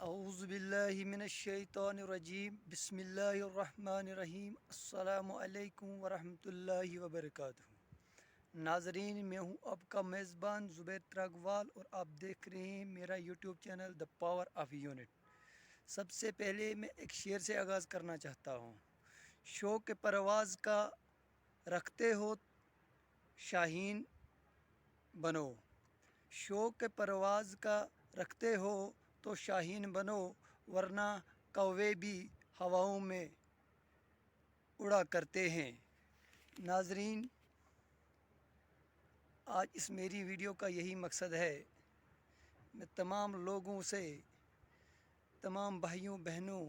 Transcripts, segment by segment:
اعوذ باللہ من الشیطان الرجیم بسم اللہ الرحمن الرحیم السلام علیکم ورحمۃ اللہ وبرکاتہ۔ ناظرین، میں ہوں آپ کا میزبان زبیر تراغوال اور آپ دیکھ رہے ہیں میرا YouTube channel the power of unit. سب سے پہلے میں ایک شعر سے آغاز کرنا چاہتا ہوں۔ شوق پرواز کا رکھتے ہو شاہین بنو، شوق پرواز کا رکھتے ہو تو شاہین بنو، ورنہ کوے بھی ہواؤں میں اڑا کرتے ہیں۔ ناظرین، آج اس میری ویڈیو کا یہی مقصد ہے۔ میں تمام لوگوں سے، تمام بھائیوں بہنوں،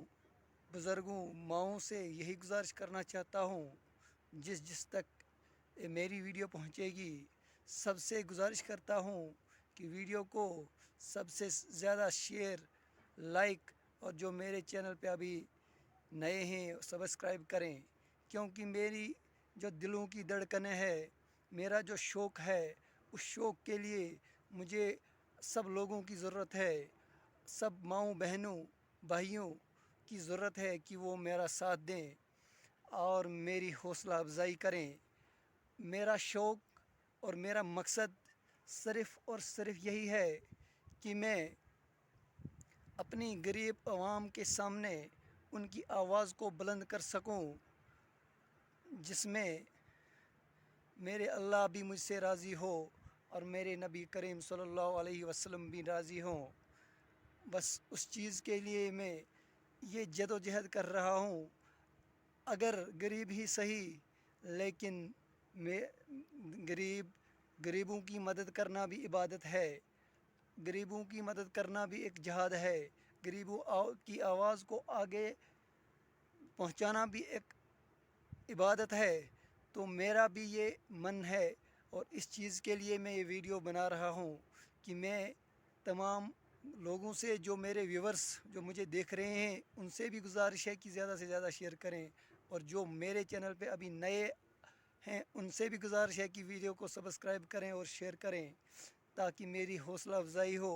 بزرگوں، ماؤں سے یہی گزارش کرنا چاہتا ہوں، جس تک میری ویڈیو پہنچے گی، سب سے گزارش کرتا ہوں کہ ویڈیو کو سب سے زیادہ شیئر، لائک اور جو میرے چینل پہ ابھی نئے ہیں سبسکرائب کریں، کیونکہ میری جو دلوں کی دھڑکنیں ہے، میرا جو شوق ہے، اس شوق کے لیے مجھے سب لوگوں کی ضرورت ہے، سب ماؤں بہنوں بھائیوں کی ضرورت ہے کہ وہ میرا ساتھ دیں اور میری حوصلہ افزائی کریں۔ میرا شوق اور میرا مقصد صرف اور صرف یہی ہے کہ میں اپنی غریب عوام کے سامنے ان کی آواز کو بلند کر سکوں، جس میں میرے اللہ بھی مجھ سے راضی ہو اور میرے نبی کریم صلی اللہ علیہ وسلم بھی راضی ہوں۔ بس اس چیز کے لیے میں یہ جد و جہد کر رہا ہوں۔ اگر غریب ہی صحیح، لیکن میں غریبوں کی مدد کرنا بھی عبادت ہے، غریبوں کی مدد کرنا بھی ایک جہاد ہے، غریبوں کی آواز کو آگے پہنچانا بھی ایک عبادت ہے۔ تو میرا بھی یہ من ہے اور اس چیز کے لیے میں یہ ویڈیو بنا رہا ہوں کہ میں تمام لوگوں سے، جو میرے ویورز جو مجھے دیکھ رہے ہیں، ان سے بھی گزارش ہے کہ زیادہ سے زیادہ شیئر کریں، اور جو میرے چینل پہ ابھی نئے ہیں ان سے بھی گزارش ہے کہ ویڈیو کو سبسکرائب کریں اور شیئر کریں، تاکہ میری حوصلہ افزائی ہو